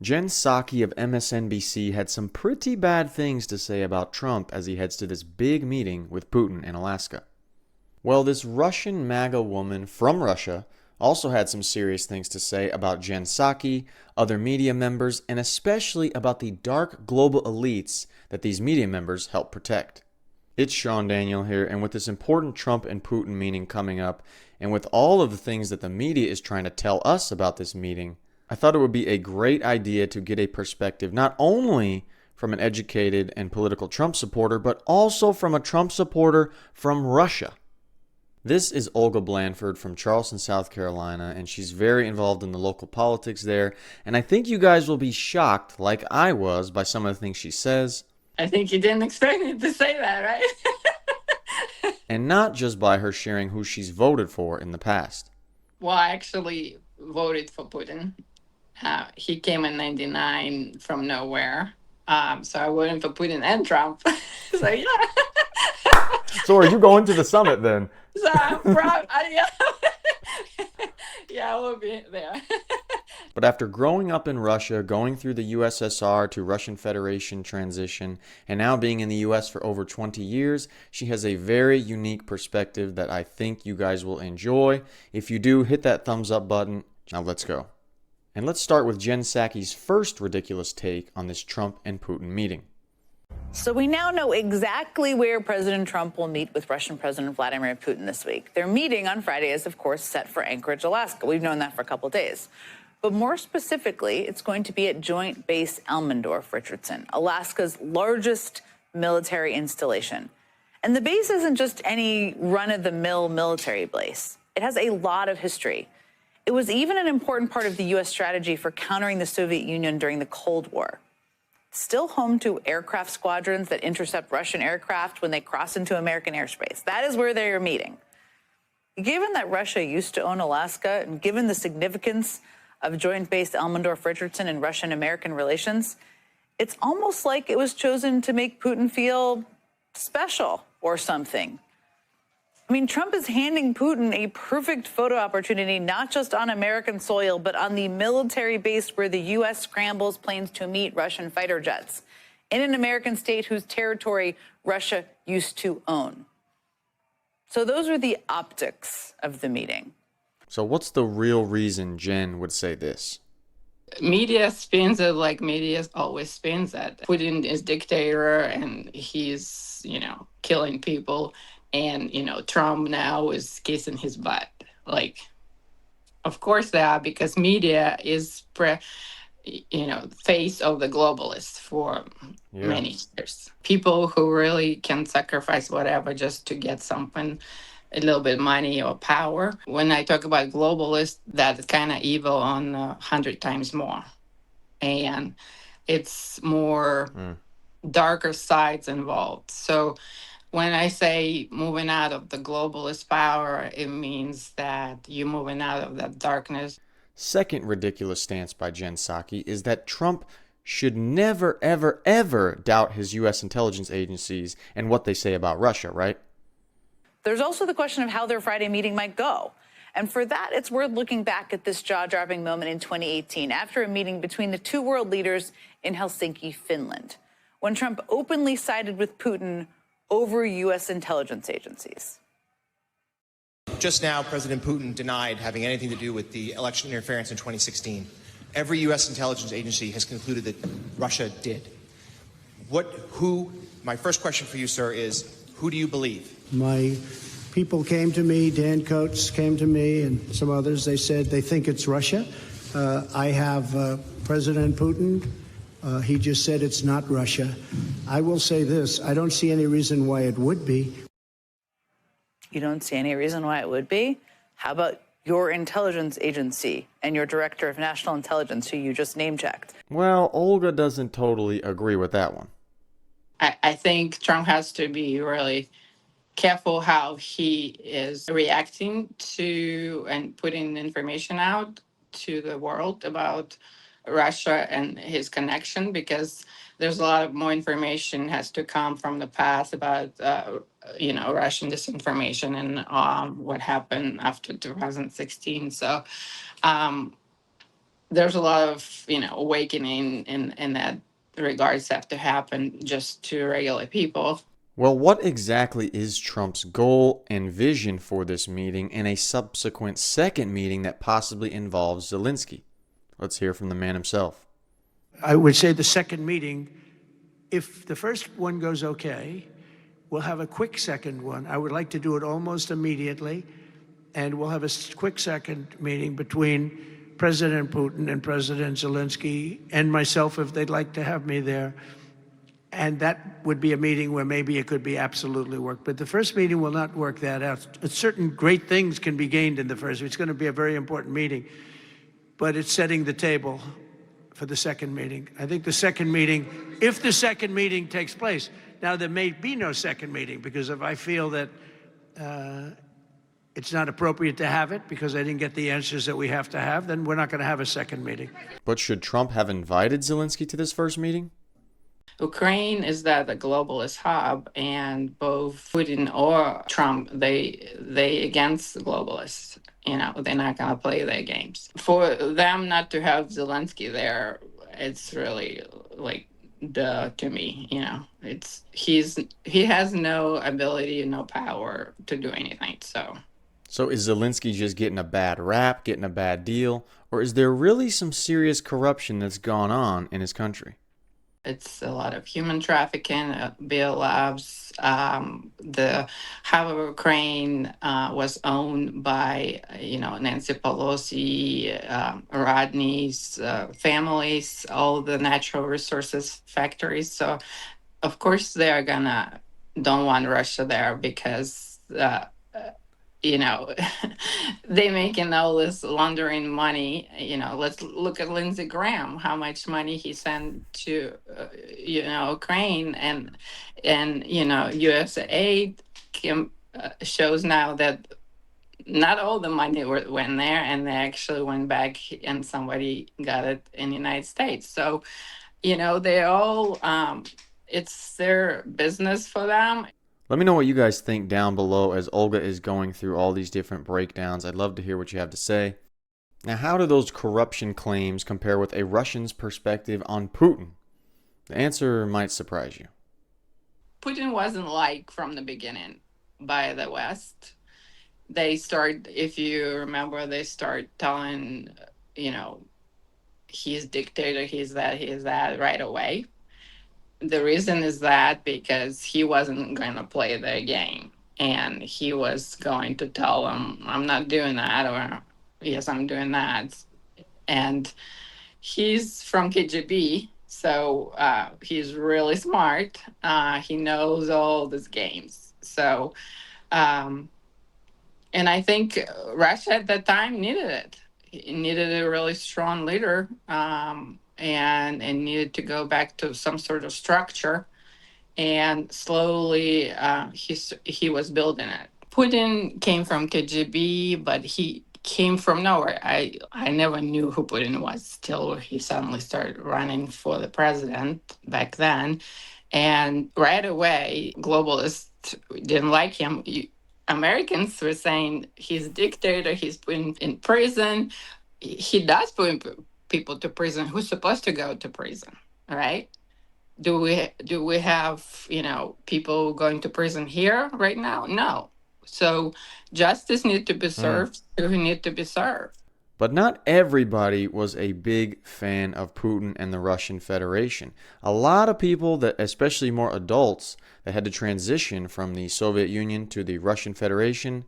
Jen Psaki of MSNBC had some pretty bad things to say about Trump as he heads to this big meeting with Putin in Alaska. Well, this Russian MAGA woman from Russia also had some serious things to say about Jen Psaki, other media members, and especially about the dark global elites that these media members help protect. It's SeanDaniel here, and with this important Trump and Putin meeting coming up, and with all of the things that the media is trying to tell us about this meeting, I thought it would be a great idea to get a perspective not only from an educated and political Trump supporter, but also from a Trump supporter from Russia. This is Olga Blandford from Charleston, South Carolina, and she's very involved in the local politics there. And I think you guys will be shocked, like I was, by some of the things she says. I think you didn't expect me to say that, right? And not just by her sharing who she's voted for in the past. Well, I actually voted for Putin. He came in 99 from nowhere. So I voted for Putin and Trump. So, yeah. So are you going to the summit then? So I'm proud. Yeah, I will be there. But after growing up in Russia, going through the USSR to Russian Federation transition, and now being in the US for over 20 years, she has a very unique perspective that I think you guys will enjoy. If you do, hit that thumbs up button. Now let's go. And let's start with Jen Psaki's first ridiculous take on this Trump and Putin meeting. So we now know exactly where President Trump will meet with Russian President Vladimir Putin this week. Their meeting on Friday is, of course, set for Anchorage, Alaska. We've known that for a couple of days. But more specifically, it's going to be at Joint Base Elmendorf-Richardson, Alaska's largest military installation. And the base isn't just any run-of-the-mill military base. It has a lot of history. It was even an important part of the U.S. strategy for countering the Soviet Union during the Cold War. Still home to aircraft squadrons that intercept Russian aircraft when they cross into American airspace. That is where they are meeting. Given that Russia used to own Alaska, and given the significance of Joint Base Elmendorf-Richardson in Russian-American relations, it's almost like it was chosen to make Putin feel special or something. I mean, Trump is handing Putin a perfect photo opportunity, not just on American soil, but on the military base where the U.S. scrambles planes to meet Russian fighter jets in an American state whose territory Russia used to own. So those are the optics of the meeting. So what's the real reason Jen would say this? Media spins it like media always spins it. Putin is dictator and he's, killing people. And, Trump now is kissing his butt. Like, of course they are, because media is, face of the globalists for many years. People who really can sacrifice whatever just to get something, a little bit money or power. When I talk about globalists, that's kind of evil on 100 times more. And it's more darker sides involved. So when I say moving out of the globalist power, it means that you're moving out of that darkness. Second ridiculous stance by Jen Psaki is that Trump should never, ever, ever doubt his U.S. intelligence agencies and what they say about Russia, right? There's also the question of how their Friday meeting might go. And for that, it's worth looking back at this jaw-dropping moment in 2018 after a meeting between the two world leaders in Helsinki, Finland, when Trump openly sided with Putin over U.S. intelligence agencies. Just now, President Putin denied having anything to do with the election interference in 2016. Every U.S. intelligence agency has concluded that Russia did. My first question for you, sir, is who do you believe? My people came to me, Dan Coates came to me, and some others. They said they think it's Russia. I have President Putin. He just said it's not Russia. I will say this. I don't see any reason why it would be. You don't see any reason why it would be? How about your intelligence agency and your director of national intelligence, who you just name-checked? Well, Olga doesn't totally agree with that one. I think Trump has to be really careful how he is reacting to and putting information out to the world about Russia and his connection, because there's a lot of more information has to come from the past about Russian disinformation and what happened after 2016. So there's a lot of, awakening in that regards have to happen just to regular people. Well, what exactly is Trump's goal and vision for this meeting and a subsequent second meeting that possibly involves Zelensky? Let's hear from the man himself. I would say the second meeting, if the first one goes okay, we'll have a quick second one. I would like to do it almost immediately, and we'll have a quick second meeting between President Putin and President Zelensky and myself if they'd like to have me there. And that would be a meeting where maybe it could be absolutely work. But the first meeting will not work that out. Certain great things can be gained in the first. It's going to be a very important meeting. But it's setting the table for the second meeting. I think the second meeting, if the second meeting takes place, now there may be no second meeting, because if I feel that it's not appropriate to have it because I didn't get the answers that we have to have, then we're not going to have a second meeting. But should Trump have invited Zelensky to this first meeting? Ukraine is that the globalist hub, and both Putin or Trump, they against globalists. They're not going to play their games. For them not to have Zelensky there, it's really like duh to me. He has no ability, no power to do anything. So is Zelensky just getting a bad rap, getting a bad deal, or is there really some serious corruption that's gone on in his country? It's a lot of human trafficking, bailouts. The half of Ukraine was owned by, Nancy Pelosi, Rodney's families, all the natural resources factories. So, of course, don't want Russia there because they making all this laundering money. Let's look at Lindsey Graham, how much money he sent to, Ukraine, and U.S. aid shows now that not all the money went there, and they actually went back, and somebody got it in the United States. So, they all, it's their business for them. Let me know what you guys think down below as Olga is going through all these different breakdowns. I'd love to hear what you have to say. Now, how do those corruption claims compare with a Russian's perspective on Putin? The answer might surprise you. Putin wasn't liked from the beginning by the West. If you remember, they start telling, he's dictator, he's that right away. The reason is that because he wasn't going to play their game, and he was going to tell them, I'm not doing that, or yes, I'm doing that. And he's from KGB, so he's really smart. He knows all these games. So, and I think Russia at that time needed it. It needed a really strong leader. And needed to go back to some sort of structure, and slowly he was building it. Putin came from KGB, but he came from nowhere. I never knew who Putin was till he suddenly started running for the president back then, and right away globalists didn't like him. Americans were saying he's a dictator, he's put in prison. He does put people to prison who's supposed to go to prison, right? Do we have people going to prison here right now? No. So justice needs to be served who need to be served. But not everybody was a big fan of Putin and the Russian Federation. A lot of people, that especially more adults, that had to transition from the Soviet Union to the Russian Federation,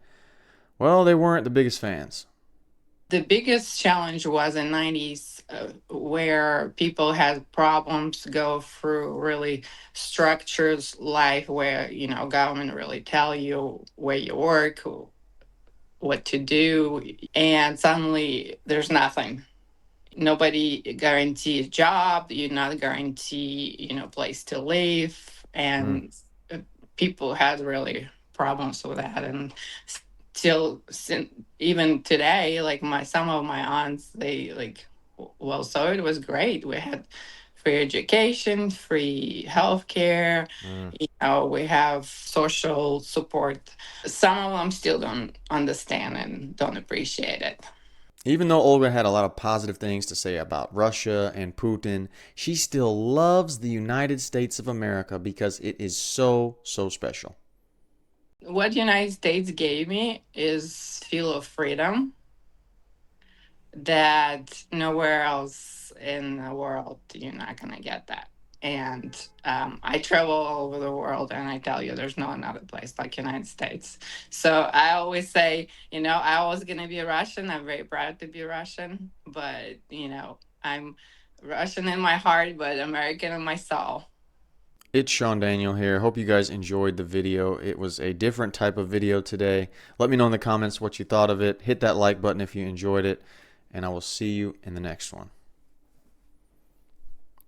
well, they weren't the biggest fans. The biggest challenge was in the 90s, where people had problems go through really structured life where, government really tell you where you work, what to do, and suddenly there's nothing. Nobody guarantees a job, you're not guaranteed, place to live, and people had really problems with that. And till even today, like some of my aunts, so it was great. We had free education, free healthcare, we have social support. Some of them still don't understand and don't appreciate it. Even though Olga had a lot of positive things to say about Russia and Putin, she still loves the United States of America because it is so, so special. What the United States gave me is feel of freedom that nowhere else in the world you're not going to get that. And I travel all over the world, and I tell you, there's no another place like United States. So I always say, I was going to be Russian. I'm very proud to be Russian, but I'm Russian in my heart, but American in my soul. It's itsSeanDaniel here. Hope you guys enjoyed the video. It was a different type of video today. Let me know in the comments what you thought of it. Hit that like button if you enjoyed it, and I will see you in the next one.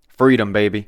Freedom, baby.